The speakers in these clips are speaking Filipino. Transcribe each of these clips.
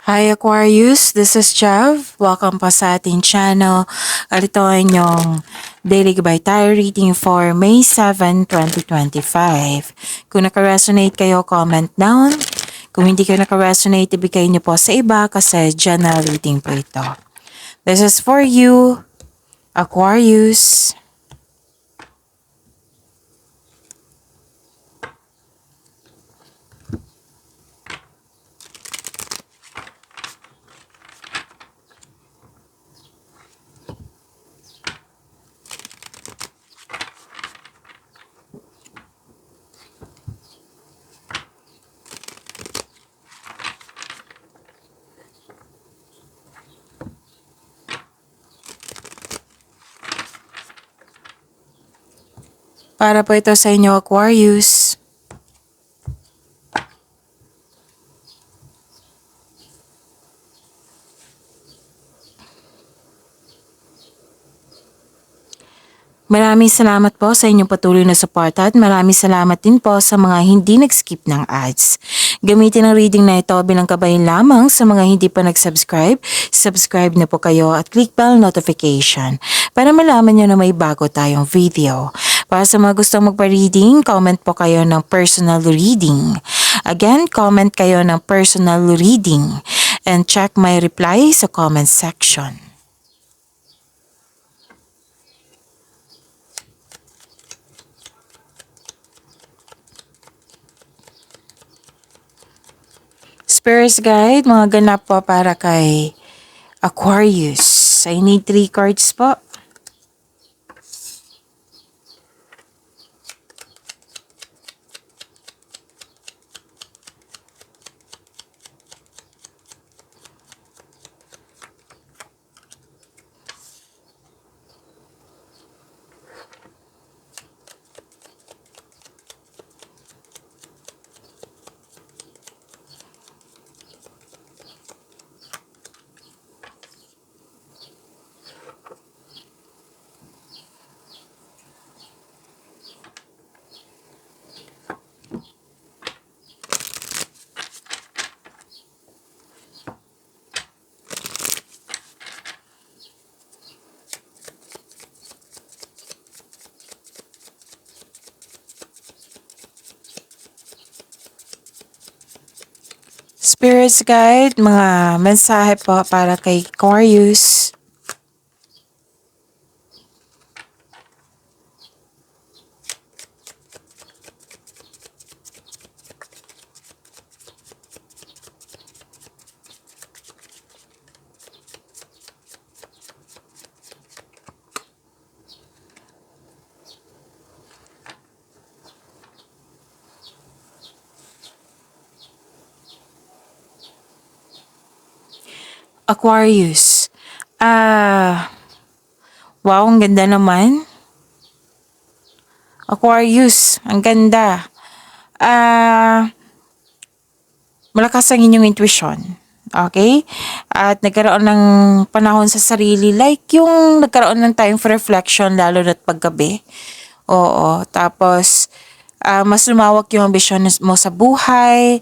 Hi Aquarius, this is Jav. Welcome po sa ating channel. Ito ay inyong daily gabay tayo reading for May 7, 2025. Kung naka-resonate kayo, comment down. Kung hindi kayo naka-resonate, ibigay niyo po sa iba kasi general reading po ito. This is for you, Aquarius. Para po ito sa inyo, Aquarius. Maraming salamat po sa inyong patuloy na suporta at maraming salamat din po sa mga hindi nag-skip ng ads. Gamitin ang reading na ito bilang kabayan lamang sa mga hindi pa nag-subscribe. Subscribe na po kayo at click bell notification para malaman nyo na may bago tayong video. Para sa mga gustong magpa-reading, comment po kayo ng personal reading. Again, comment kayo ng personal reading and check my reply sa comment section. Spirits Guide, mga ganap po para kay Aquarius. I need 3 cards po. Spirits Guide, mga mensahe po para kay Aquarius. Aquarius. Wow, ang ganda naman. Aquarius, ang ganda. Malakas ang inyong intuition. Okay? At nagkaroon ng panahon sa sarili. Like yung nagkaroon ng time for reflection lalo na't paggabi. Oo. Tapos, mas lumawak yung ambisyon mo sa buhay.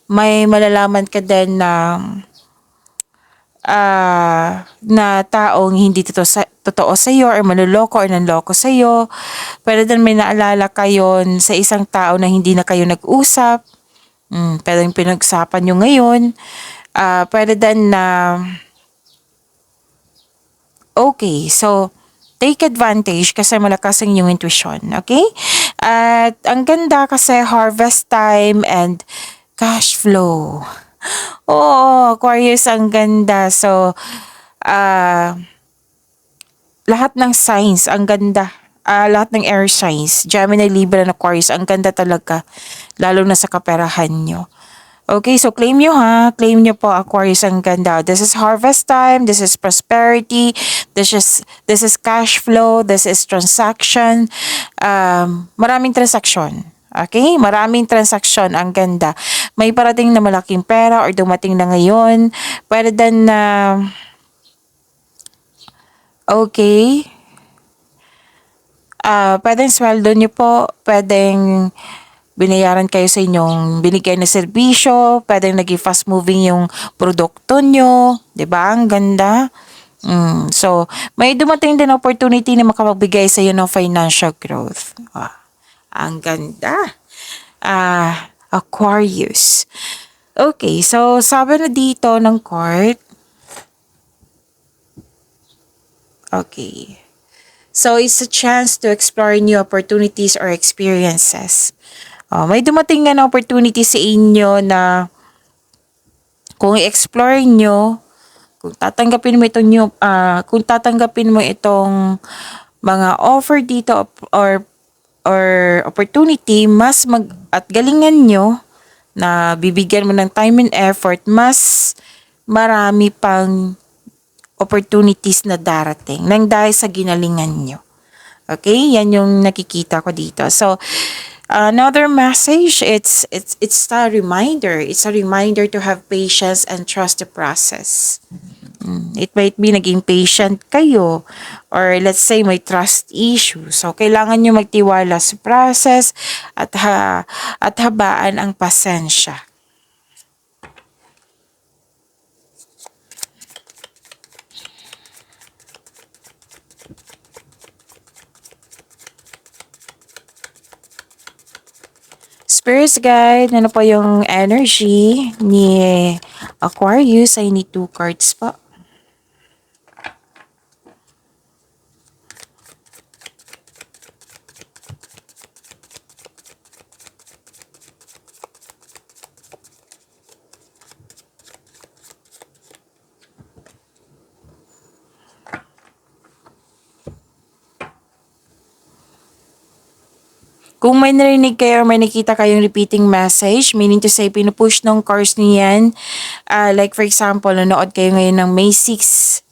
May malalaman ka din na taong hindi totoo sa iyo or manloloko or nanloko sa iyo. Pero din may naalala kayo sa isang tao na hindi na kayo nag-usap. Pero yung pinag-usapan nyo ngayon, pwede din na okay. So, take advantage kasi malakas ang inyong intuition. Okay? At ang ganda kasi harvest time and cash flow. Oo, Aquarius, ang ganda. So, lahat ng signs, ang ganda. Lahat ng air signs, Gemini, Libra, and Aquarius, ang ganda talaga. Lalo na sa kaperahan nyo. Okay, so claim nyo ha. Claim nyo po, Aquarius, ang ganda. This is harvest time. This is prosperity. This is cash flow. This is transaction. Maraming transaction. Okay? Maraming transaction. Ang ganda. May parating na malaking pera or dumating na ngayon. Pwede din na okay. Pwedeng sweldo nyo po. Pwedeng binayaran kayo sa inyong binigay na serbisyo, pwedeng naging fast moving yung produkto nyo, 'di ba? Ang ganda. So, may dumating din opportunity na makapagbigay sa iyo ng financial growth. Ang ganda. Aquarius. Okay, so sabi na dito ng card. Okay. So, it's a chance to explore new opportunities or experiences. May dumating nga na opportunity sa inyo na kung i-explore nyo, kung tatanggapin mo itong new, kung tatanggapin mo itong mga offer dito or opportunity, mas at galingan nyo na bibigyan mo ng time and effort, mas marami pang opportunities na darating nang dahil sa ginalingan nyo. Okay? Yan yung nakikita ko dito. So, another message, it's a reminder. It's a reminder to have patience and trust the process. It might be naging patient kayo or let's say may trust issue. So, kailangan nyo magtiwala sa process at habaan ang pasensya. Spirits guide, ano po yung energy ni Aquarius? I need 2 cards po. Kung may narinig kayo or may nakita kayong repeating message, meaning to say, pinupush ng cards niyan, like for example, nanood kayo ngayon ng May 6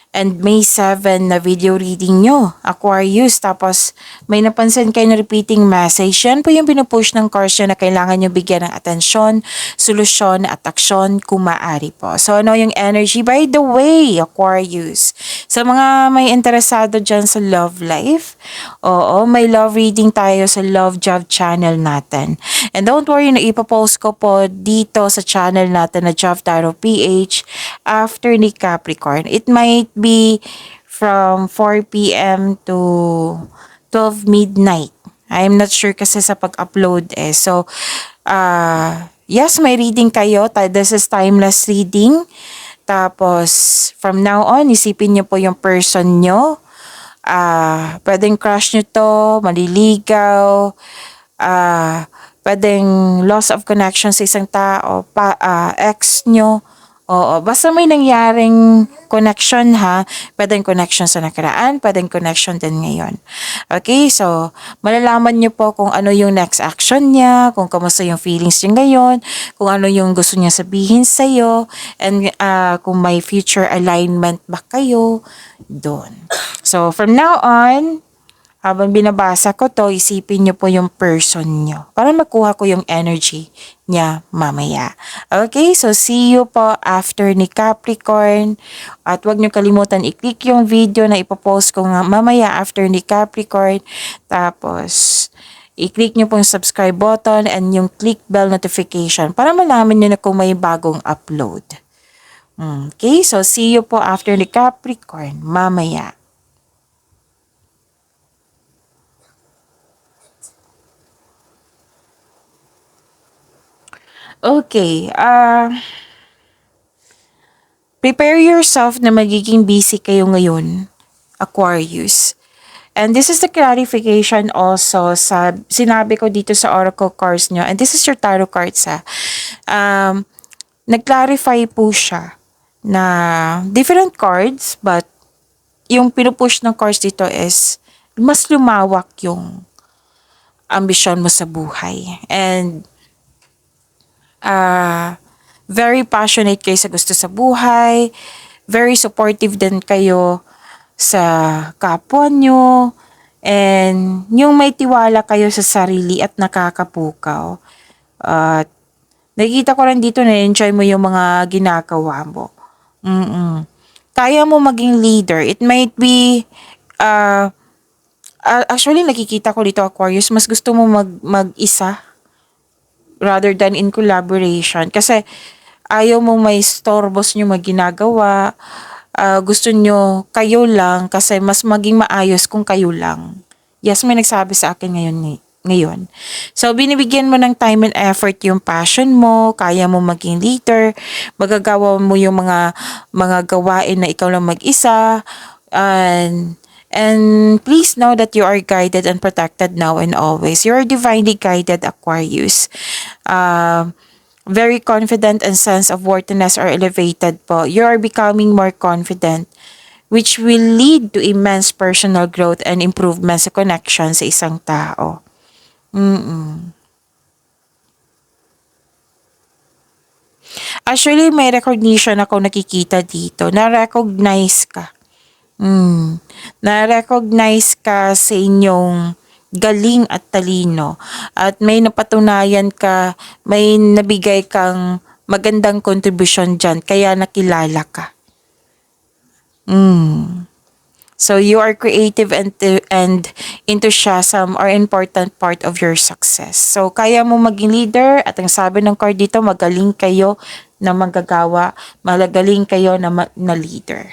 and May 7 na video reading nyo, Aquarius, tapos may napansin kayo na repeating message, yan po yung pinupush ng cards nyo na kailangan nyo bigyan ng atensyon, solusyon at aksyon kung maaari po. So ano yung energy? By the way, Aquarius, sa mga may interesado dyan sa love life, oo, may love reading tayo sa Love Job channel natin. And don't worry, na ipopost ko po dito sa channel natin na Job Tarot PH after ni Capricorn. It might be from 4 p.m. to 12 midnight. I'm not sure kasi sa pag-upload eh. So, yes, may reading kayo. This is timeless reading. Tapos, from now on, isipin nyo po yung person nyo. Pwedeng crush nyo to, maliligaw, pwedeng loss of connection sa isang tao, ex nyo. Oo, basta may nangyaring connection ha, pwedeng connection sa nakaraan, pwedeng connection din ngayon. Okay, so malalaman nyo po kung ano yung next action niya, kung kamusta yung feelings niya ngayon, kung ano yung gusto niya sabihin sa'yo, and kung may future alignment ba kayo doon. So from now on, habang binabasa ko to, isipin nyo po yung person nyo para makuha ko yung energy niya mamaya. Okay, so see you po after ni Capricorn. At huwag nyo kalimutan i-click yung video na ipopost ko nga mamaya after ni Capricorn. Tapos, i-click nyo po yung subscribe button and yung click bell notification para malaman nyo na kung may bagong upload. Okay, so see you po after ni Capricorn mamaya. Okay, prepare yourself na magiging busy kayo ngayon, Aquarius. And this is the clarification also sa sinabi ko dito sa oracle cards nyo. And this is your tarot cards ha. Nag-clarify po siya na different cards but yung pinupush ng cards dito is mas lumawak yung ambisyon mo sa buhay. And very passionate kayo sa gusto sa buhay, very supportive din kayo sa kapwa nyo, and yung may tiwala kayo sa sarili at nakakapukaw. At nakikita ko rin dito na enjoy mo yung mga ginagawa mo. Kaya mo maging leader. It might be, actually nakikita ko dito Aquarius, mas gusto mo mag-isa rather than in collaboration. Kasi ayaw mo may storbos nyo maginagawa. Gusto nyo kayo lang kasi mas maging maayos kung kayo lang. Yes, may nagsabi sa akin ngayon. So, binibigyan mo ng time and effort yung passion mo, kaya mo maging leader, magagawa mo yung mga gawain na ikaw lang mag-isa, and please know that you are guided and protected now and always. You are divinely guided, Aquarius. Very confident and sense of worthiness are elevated po. You are becoming more confident, which will lead to immense personal growth and improvement sa connection sa isang tao. Actually, may recognition ako nakikita dito. Na-recognize ka. Na-recognize ka sa inyong galing at talino. At may napatunayan ka, may nabigay kang magandang kontribusyon dyan. Kaya nakilala ka. So you are creative and enthusiasm are important part of your success. So kaya mo maging leader at ang sabi ng card dito, magaling kayo na manggagawa, magaling kayo na leader.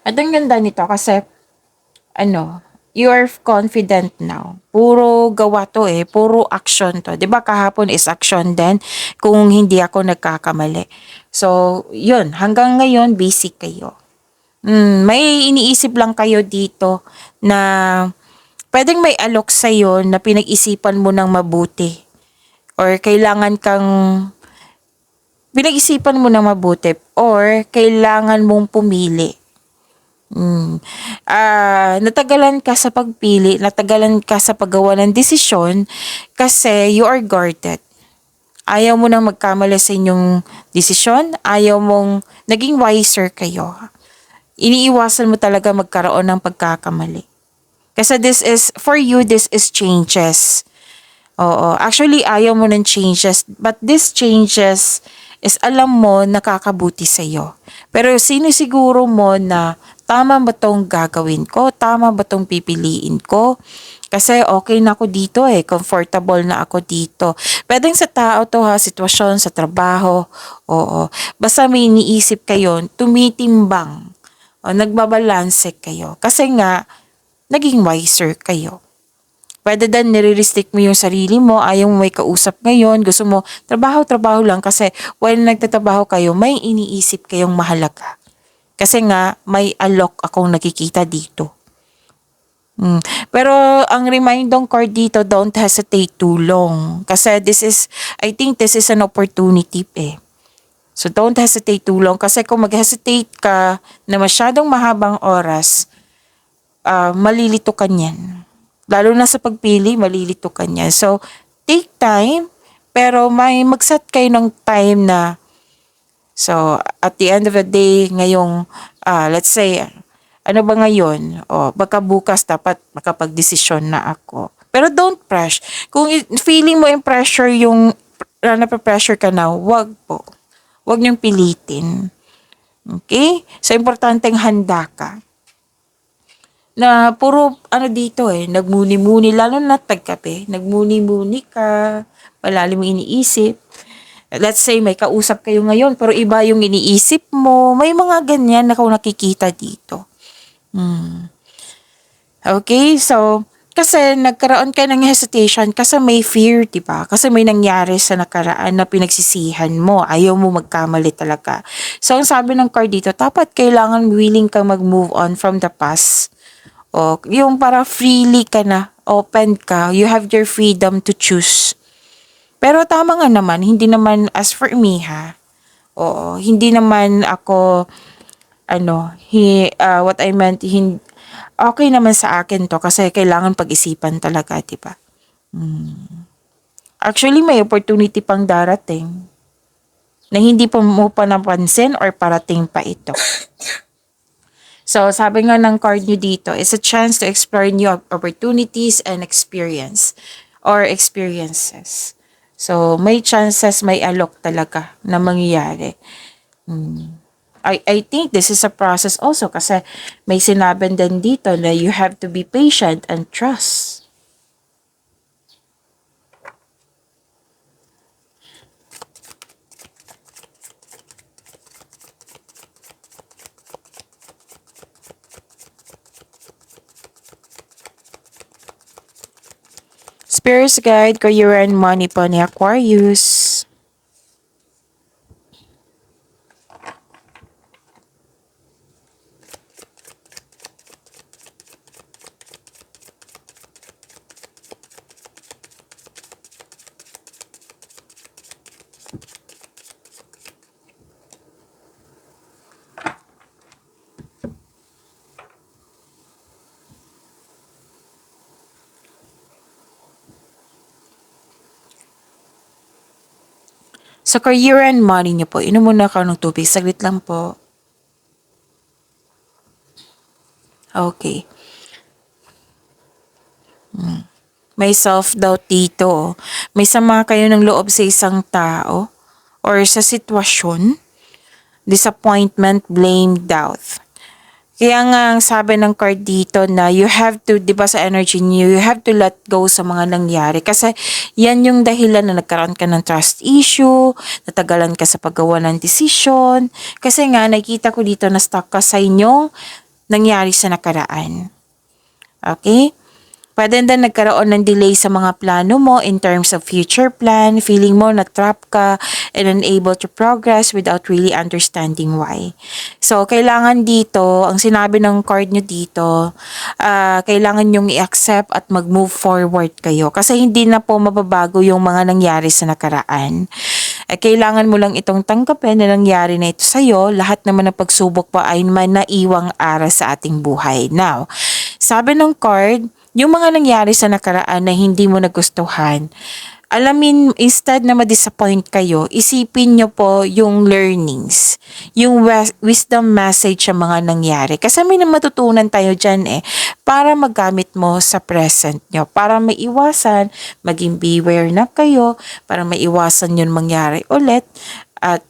At ang ganda nito kasi you are confident now. Puro gawa to puro action to. 'Di ba kahapon is action din kung hindi ako nagkakamali. So, 'yun, hanggang ngayon busy kayo. May iniisip lang kayo dito na pwedeng may alok sa'yo na pinag-isipan mo ng mabuti or pinag-isipan mo ng mabuti or kailangan mong pumili. Natagalan ka sa pagpili, natagalan ka sa paggawa ng desisyon kasi you are guarded. Ayaw mo nang magkamali sa inyong desisyon, ayaw mong naging wiser kayo. Iniiwasan mo talaga magkaroon ng pagkakamali. Kasi for you, this is changes. Oo, actually ayaw mo ng changes, but this changes is alam mo nakakabuti sa'yo. Pero sinisiguro mo na tama ba tong gagawin ko? Tama ba tong pipiliin ko? Kasi okay na ako dito comfortable na ako dito. Pwedeng sa tao to sitwasyon, sa trabaho, oo. Basta may iniisip kayo, tumitimbang, o nagbabalanse kayo. Kasi nga, naging wiser kayo. Pwede din nire-restrict mo yung sarili mo, ayaw mo may kausap ngayon, gusto mo trabaho lang kasi while nagtatrabaho kayo, may iniisip kayong mahalaga. Kasi nga, may alok akong nakikita dito. Pero ang remindong card dito, don't hesitate too long. Kasi I think this is an opportunity So don't hesitate too long. Kasi kung mag-hesitate ka na masyadong mahabang oras, malilito ka niyan. Lalo na sa pagpili, malilito ka niyan. So, take time, pero may mag-set kayo ng time na, so, at the end of the day, ngayong, let's say, ano ba ngayon? Baka bukas dapat makapag-desisyon na ako. Pero don't rush. Kung feeling mo yung pressure, nape-pressure ka na, wag po. Wag niyong pilitin. Okay? So, importanteng handa ka. Na puro dito nagmuni-muni, lalo na tagkape, nagmuni-muni ka, malalim mo iniisip. Let's say may kausap kayo ngayon pero iba yung iniisip mo, may mga ganyan na nakikita dito. Okay, so kasi nagkaroon ka ng hesitation kasi may fear, di ba? Kasi may nangyari sa nakaraan na pinagsisihan mo, ayaw mo magkamali talaga. So ang sabi ng card dito, dapat kailangan willing kang mag-move on from the past. Yung para freely ka na, open ka, you have your freedom to choose. Pero tama nga naman, hindi naman as for me hindi naman ako, what I meant, okay naman sa akin to kasi kailangan pag-isipan talaga, diba? Actually, may opportunity pang darating na hindi mo pa napansin or parating pa ito. So, sabi nga ng card nyo dito, it's a chance to explore new opportunities and experiences. So, may chances, may alok talaga na mangyayari. I think this is a process also kasi may sinabi din dito na you have to be patient and trust. Spirits guide, career and money po ni Aquarius. Sa career and money niyo po, inom muna ka ng tubig. Saglit lang po. Okay. May self-doubt dito. May sama kayo ng loob sa isang tao or sa sitwasyon. Disappointment, blame, doubt. Kaya nga ang sabi ng card dito na you have to, di ba sa energy niyo, you have to let go sa mga nangyari. Kasi yan yung dahilan na nagkaroon ka ng trust issue, natagalan ka sa paggawa ng decision. Kasi nga nakita ko dito na stuck ka sa inyong nangyari sa nakaraan. Okay? Pwede din nagkaroon ng delay sa mga plano mo in terms of future plan, feeling mo na-trap ka and unable to progress without really understanding why. So, kailangan dito, ang sinabi ng card nyo dito, kailangan nyong i-accept at mag-move forward kayo. Kasi hindi na po mababago yung mga nangyari sa nakaraan. Kailangan mo lang itong tanggapin na nangyari na ito sa'yo. Lahat naman ng pagsubok pa ay may naiwang aral sa ating buhay. Now, sabi ng card, yung mga nangyari sa nakaraan na hindi mo nagustuhan, alamin, instead na ma-disappoint kayo, isipin nyo po yung learnings, yung wisdom message sa mga nangyari. Kasi may matutunan tayo dyan para magamit mo sa present nyo, para maiwasan, maging beware na kayo, para maiwasan yun mangyari ulit, at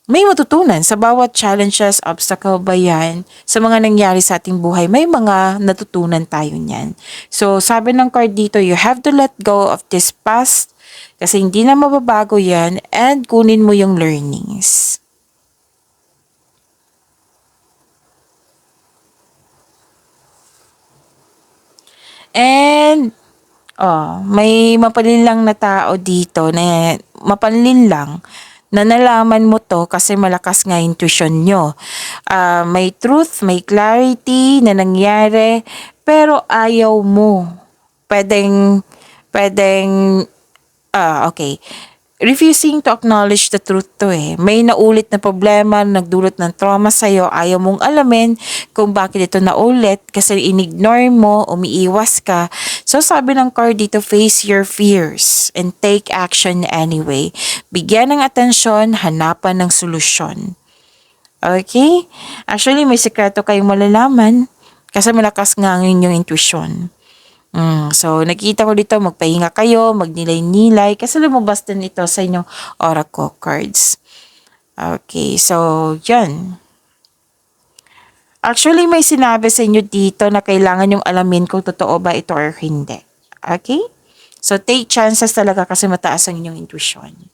may matutunan sa bawat challenges, obstacle ba yan, sa mga nangyari sa ating buhay, may mga natutunan tayo niyan. So, sabi ng card dito, you have to let go of this past kasi hindi na mababago yan and kunin mo yung learnings. And, may mapalin lang na tao dito na mapalin lang na nalaman mo to kasi malakas nga intuition nyo. May truth, may clarity na nangyari, pero ayaw mo. Okay. Refusing to acknowledge the truth to May naulit na problema, nagdulot ng trauma sa'yo, ayaw mong alamin kung bakit ito naulit kasi inignore mo, umiiwas ka. So sabi ng card dito, face your fears and take action anyway. Bigyan ng atensyon, hanapan ng solusyon. Okay? Actually, may sekreto kayong malalaman kasi malakas nga ang inyong intuition. So, nakita ko dito, magpahinga kayo, magnilay-nilay, kasi lumabas din ito sa inyong oracle cards. Okay, so, yan. Actually, may sinabi sa inyo dito na kailangan yung alamin kung totoo ba ito or hindi. Okay? So, take chances talaga kasi mataas ang inyong intuition.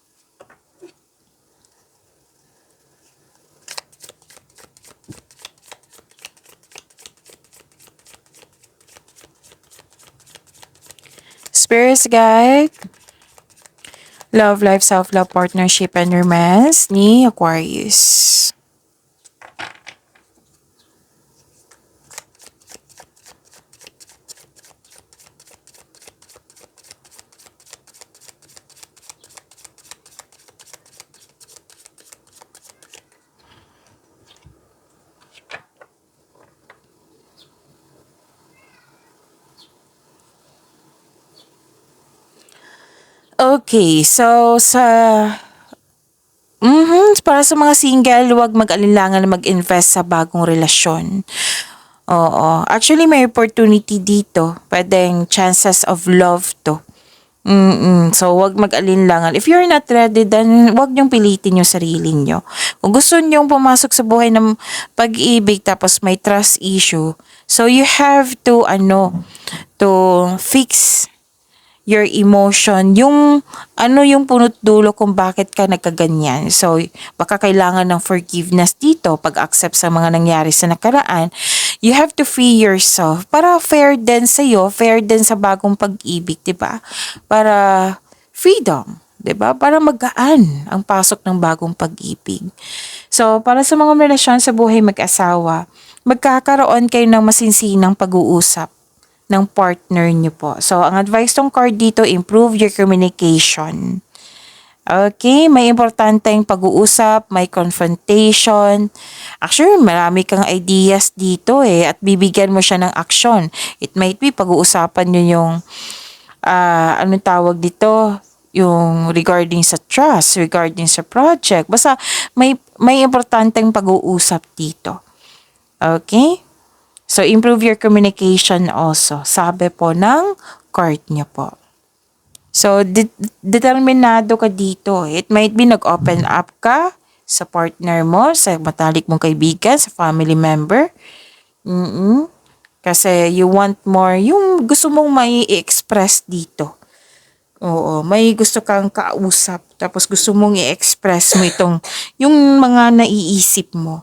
Spirits guide, love, life, self-love, partnership, and romance ni Aquarius. Okay, so para sa mga single, huwag mag-alinlangan na mag-invest sa bagong relasyon. Oo, actually may opportunity dito. Pwedeng chances of love to. So, wag mag-alinlangan. If you're not ready, then wag niyong pilitin yung sarili niyo. Kung gusto niyong pumasok sa buhay ng pag-ibig tapos may trust issue, so you have to, to fix your emotion, yung yung punot dulo kung bakit ka nagkaganyan. So, baka kailangan ng forgiveness dito, pag-accept sa mga nangyari sa nakaraan. You have to free yourself para fair din sa'yo, fair din sa bagong pag-ibig, di ba? Para freedom, di ba? Para magaan ang pasok ng bagong pag-ibig. So, para sa mga relasyon sa buhay mag-asawa, magkakaroon kayo ng masinsinang pag-uusap ng partner niyo po. So, ang advice tong card dito, improve your communication. Okay, may importanteng pag-uusap, may confrontation. Actually, marami kang ideas dito at bibigyan mo siya ng action. It might be pag-uusapan nyo yung, anong tawag dito, yung regarding sa trust, regarding sa project. Basta may importanteng pag-uusap dito. Okay? So, improve your communication also. Sabi po ng card niya po. So, determinado ka dito. It might be nag-open up ka sa partner mo, sa matalik mong kaibigan, sa family member. Kasi you want more, yung gusto mong mai-express dito. Oo, may gusto kang kausap, tapos gusto mong i-express mo yung mga naiisip mo.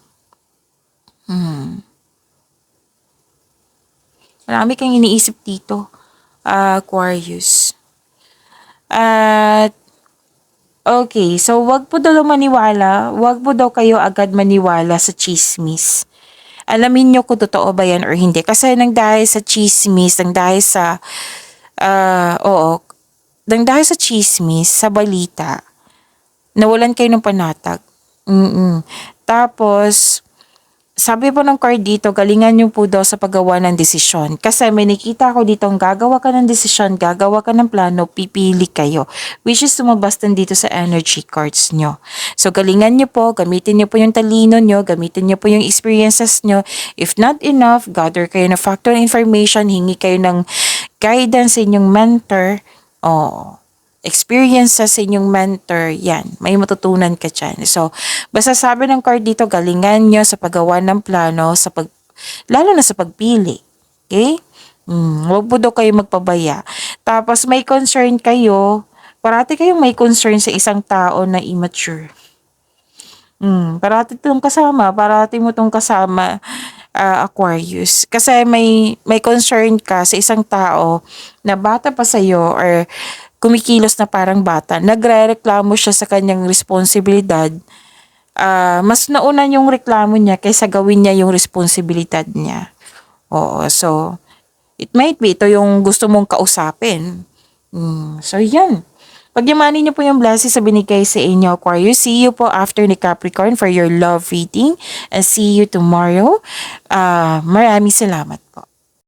Marami kang iniisip dito, Aquarius. At, okay, so wag po daw wag po daw kayo agad maniwala sa chismis. Alamin nyo kung totoo ba yan or hindi. Kasi nang dahil sa chismis, nang dahil sa chismis, sa balita, nawalan kayo ng panatag. Tapos, sabi po ng card dito, galingan nyo po daw sa paggawa ng desisyon. Kasi may nakita ko dito, gagawa ka ng desisyon, gagawa ka ng plano, pipili kayo. Which is lumabas din dito sa energy cards nyo. So galingan nyo po, gamitin nyo po yung talino nyo, gamitin nyo po yung experiences nyo. If not enough, gather kayo ng factor information, hingi kayo ng guidance sa inyong mentor. Experiences sa inyong mentor, yan, may matutunan ka dyan. So, basta sabi ng card dito, galingan nyo sa paggawa ng plano, lalo na sa pagpili. Okay? Huwag po daw kayo magpabaya. Tapos may concern kayo, parati kayong may concern sa isang tao na immature. Parati mo itong kasama, Aquarius. Kasi may concern ka sa isang tao na bata pa sa'yo or kumikilos na parang bata, nagre-reklamo siya sa kanyang responsibilidad, mas nauna yung reklamo niya kaysa gawin niya yung responsibilidad niya. So, it might be ito yung gusto mong kausapin. So, yan. Pagyamanin niyo po yung blessings sa binigay sa inyo, Aquarius. See you po after ni Capricorn for your love reading. And see you tomorrow. Maraming salamat.